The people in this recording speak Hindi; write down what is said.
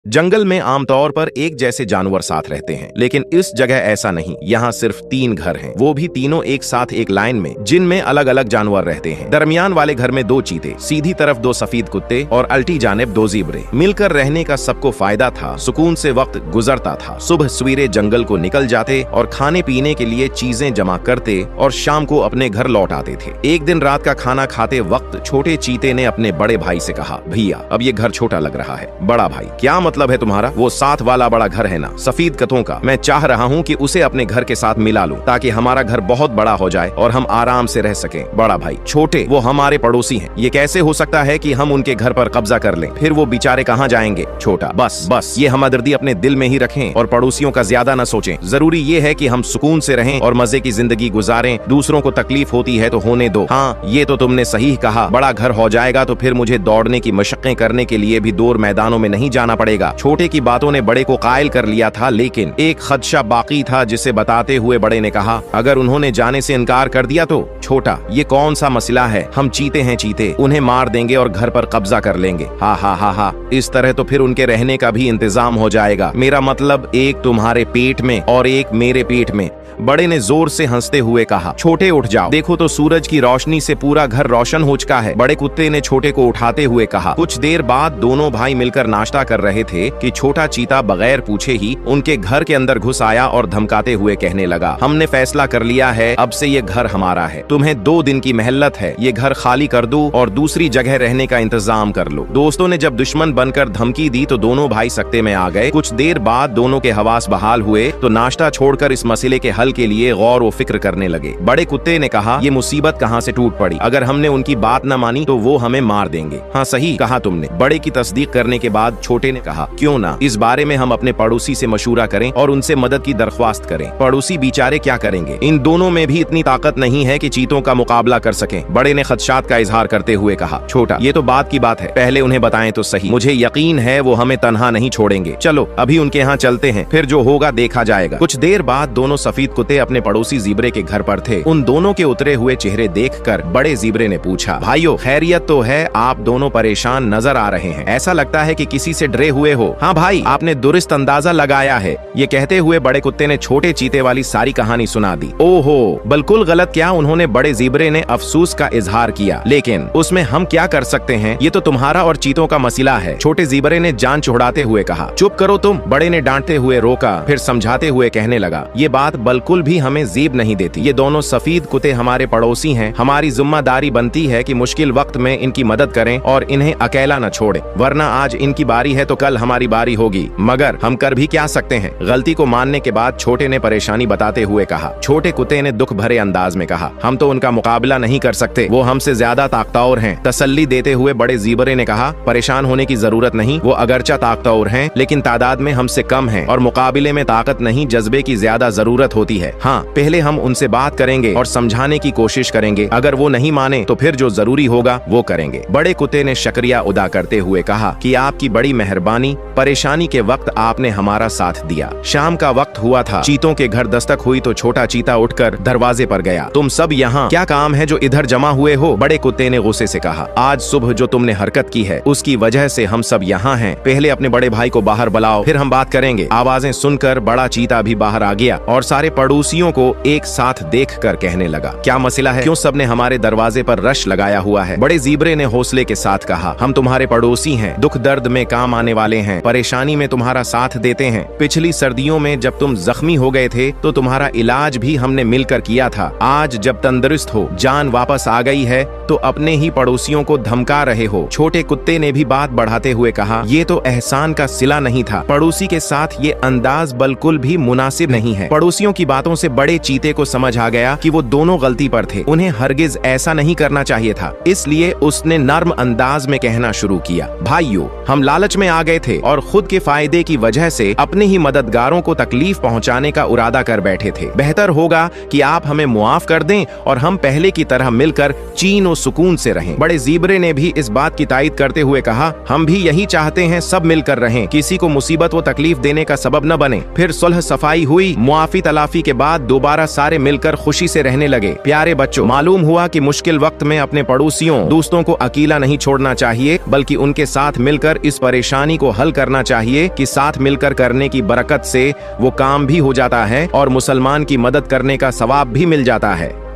जंगल में आमतौर पर एक जैसे जानवर साथ रहते हैं, लेकिन इस जगह ऐसा नहीं। यहाँ सिर्फ 3 घर हैं, वो भी तीनों एक साथ एक लाइन में, जिनमें अलग अलग जानवर रहते हैं। दरमियान वाले घर में 2 चीते, सीधी तरफ 2 सफेद कुत्ते और अल्टी जानिब 2 ज़ीब्रे। मिलकर रहने का सबको फायदा था, सुकून से वक्त गुजरता था। सुबह सवेरे जंगल को निकल जाते और खाने पीने के लिए चीजें जमा करते और शाम को अपने घर लौट आते थे। एक दिन रात का खाना खाते वक्त छोटे चीते ने अपने बड़े भाई से कहा, भैया अब ये घर छोटा लग रहा है। बड़ा भाई, क्या मतलब है तुम्हारा? वो साथ वाला बड़ा घर है ना, सफेद कतों का। मैं चाह रहा हूँ कि उसे अपने घर के साथ मिला लूं, ताकि हमारा घर बहुत बड़ा हो जाए और हम आराम से रह सकें। बड़ा भाई, छोटे, वो हमारे पड़ोसी हैं। ये कैसे हो सकता है कि हम उनके घर पर कब्जा कर लें? फिर वो बेचारे कहाँ जाएंगे? छोटा, बस ये हमदर्दी अपने दिल में ही रखें और पड़ोसियों का ज्यादा न सोचें। जरूरी ये है कि हम सुकून से रहें और मजे की जिंदगी गुजारें। दूसरों को तकलीफ होती है तो होने दो। हाँ, ये तो तुमने सही कहा। बड़ा घर हो जाएगा तो फिर मुझे दौड़ने की मशक्क़तें करने के लिए भी दूर मैदानों में नहीं जाना पड़ेगा। छोटे की बातों ने बड़े को कायल कर लिया था, लेकिन एक खदशा बाकी था, जिसे बताते हुए बड़े ने कहा, अगर उन्होंने जाने से इनकार कर दिया तो? छोटा, ये कौन सा मसला है? हम चीते हैं चीते, उन्हें मार देंगे और घर पर कब्जा कर लेंगे। हा हा हा हा, इस तरह तो फिर उनके रहने का भी इंतजाम हो जाएगा। मेरा मतलब एक तुम्हारे पेट में और एक मेरे पेट में। बड़े ने जोर से हंसते हुए कहा, छोटे उठ जाओ, देखो तो सूरज की रोशनी से पूरा घर रोशन हो चुका है। बड़े कुत्ते ने छोटे को उठाते हुए कहा। कुछ देर बाद दोनों भाई मिलकर नाश्ता कर रहे थे कि छोटा चीता बगैर पूछे ही उनके घर के अंदर घुस आया और धमकाते हुए कहने लगा, हमने फैसला कर लिया है, अब से ये घर हमारा है। तुम्हें 2 दिन की मेहलत है, ये घर खाली कर दो और दूसरी जगह रहने का इंतजाम कर लो। दोस्तों ने जब दुश्मन बनकर धमकी दी तो दोनों भाई सख्ते में आ गए। कुछ देर बाद दोनों के हवास बहाल हुए तो नाश्ता छोड़कर इस मसले के हल के लिए गौर व फिक्र करने लगे। बड़े कुत्ते ने कहा, ये मुसीबत कहाँ से टूट पड़ी? अगर हमने उनकी बात न मानी तो वो हमें मार देंगे। हाँ, सही कहा तुमने। बड़े की तस्दीक करने के बाद छोटे ने कहा, क्यों ना इस बारे में हम अपने पड़ोसी से मशूरा करें और उनसे मदद की दरख्वास्त करें। पड़ोसी बेचारे क्या करेंगे? इन दोनों में भी इतनी ताकत नहीं है कि चीतों का मुकाबला कर सकें। बड़े ने खदशात का इजहार करते हुए कहा, छोटा, ये तो बात की बात है, पहले उन्हें बताएं तो सही। मुझे यकीन है वो हमें तन्हा नहीं छोड़ेंगे। चलो अभी उनके यहाँ चलते हैं, फिर जो होगा देखा जाएगा। कुछ देर बाद दोनों सफेद कुत्ते अपने पड़ोसी ज़ीब्रे के घर पर थे। उन दोनों के उतरे हुए चेहरे देखकर बड़े ज़ीब्रे ने पूछा, भाइयों खैरियत तो है? आप दोनों परेशान नजर आ रहे हैं, ऐसा लगता है कि किसी से डरे हुए हो। हाँ भाई, आपने दुरुस्त अंदाजा लगाया है। ये कहते हुए बड़े कुत्ते ने छोटे चीते वाली सारी कहानी सुना दी। ओहो, बिल्कुल गलत क्या? उन्होंने बड़े ज़ीब्रे ने अफसोस का इजहार किया, लेकिन उसमें हम क्या कर सकते हैं? ये तो तुम्हारा और चीतों का मसला है। छोटे ज़ीब्रे ने जान छुड़ाते हुए कहा, चुप करो तुम। बड़े ने डांटते हुए रोका, फिर समझाते हुए कहने लगा, ये बात बिल्कुल भी हमें जेब नहीं देती। ये दोनों सफेद कुत्ते हमारे पड़ोसी हैं। हमारी जिम्मेदारी बनती है कि मुश्किल वक्त में इनकी मदद करें और इन्हें अकेला न छोड़ें, वरना आज इनकी बारी है तो कल हमारी बारी होगी। मगर हम कर भी क्या सकते हैं? गलती को मानने के बाद छोटे ने परेशानी बताते हुए कहा। छोटे कुत्ते ने दुख भरे अंदाज में कहा, हम तो उनका मुकाबला नहीं कर सकते, वो हमसे ज्यादा ताकतवर हैं। तसल्ली देते हुए बड़े ज़ीब्रे ने कहा, परेशान होने की जरूरत नहीं। वो अगरचा ताकतवर हैं, लेकिन तादाद में हमसे कम हैं और मुकाबले में ताकत नहीं, जज्बे की ज्यादा जरूरत होती है। हाँ, पहले हम उनसे बात करेंगे और समझाने की कोशिश करेंगे। अगर वो नहीं माने तो फिर जो जरूरी होगा वो करेंगे। बड़े कुत्ते ने शुक्रिया अदा करते हुए कहा कि आपकी बड़ी मेहरबानी, परेशानी के वक्त आपने हमारा साथ दिया। शाम का वक्त हुआ था, चीतों के घर दस्तक हुई तो छोटा चीता उठकर दरवाजे पर गया। तुम सब यहाँ क्या काम है जो इधर जमा हुए हो? बड़े कुत्ते ने गुस्से से कहा, आज सुबह जो तुमने हरकत की है उसकी वजह से हम सब यहाँ हैं। पहले अपने बड़े भाई को बाहर बुलाओ, फिर हम बात करेंगे। आवाजें सुनकर बड़ा चीता भी बाहर आ गया और सारे पड़ोसियों को एक साथ देखकर कहने लगा, क्या मसला है? क्यों सबने हमारे दरवाजे पर रश लगाया हुआ है? बड़े ज़ीब्रे ने हौसले के साथ कहा, हम तुम्हारे पड़ोसी हैं, दुख दर्द में काम आने वाले हैं, परेशानी में तुम्हारा साथ देते हैं। पिछली सर्दियों में जब तुम जख्मी हो गए थे तो तुम्हारा इलाज भी हमने मिलकर किया था। आज जब तंदुरुस्त हो, जान वापस आ गई है, तो अपने ही पड़ोसियों को धमका रहे हो। छोटे कुत्ते ने भी बात बढ़ाते हुए कहा, ये तो एहसान का सिला नहीं था। पड़ोसी के साथ ये अंदाज बिल्कुल भी मुनासिब नहीं है। पड़ोसियों की बातों से बड़े चीते को समझ आ गया कि वो दोनों गलती पर थे, उन्हें हरगिज ऐसा नहीं करना चाहिए था। इसलिए उसने नर्म अंदाज में कहना शुरू किया, भाइयों, हम लालच में आ गए थे और खुद के फायदे की वजह से अपने ही मददगारों को तकलीफ पहुंचाने का इरादा कर बैठे थे। बेहतर होगा कि आप हमें मुआफ कर दें और हम पहले की तरह मिलकर चैन और सुकून से रहें। बड़े ज़ीब्रे ने भी इस बात की तायद करते हुए कहा, हम भी यही चाहते हैं, सब मिलकर रहें, किसी को मुसीबत व तकलीफ देने का सबब न बने। फिर सुलह सफाई हुई, मुआफी तलाफी तकलीफी के बाद दोबारा सारे मिलकर खुशी से रहने लगे। प्यारे बच्चों, मालूम हुआ कि मुश्किल वक्त में अपने पड़ोसियों दोस्तों को अकेला नहीं छोड़ना चाहिए, बल्कि उनके साथ मिलकर इस परेशानी को हल करना चाहिए कि साथ मिलकर करने की बरकत से वो काम भी हो जाता है और मुसलमान की मदद करने का सवाब भी मिल जाता है।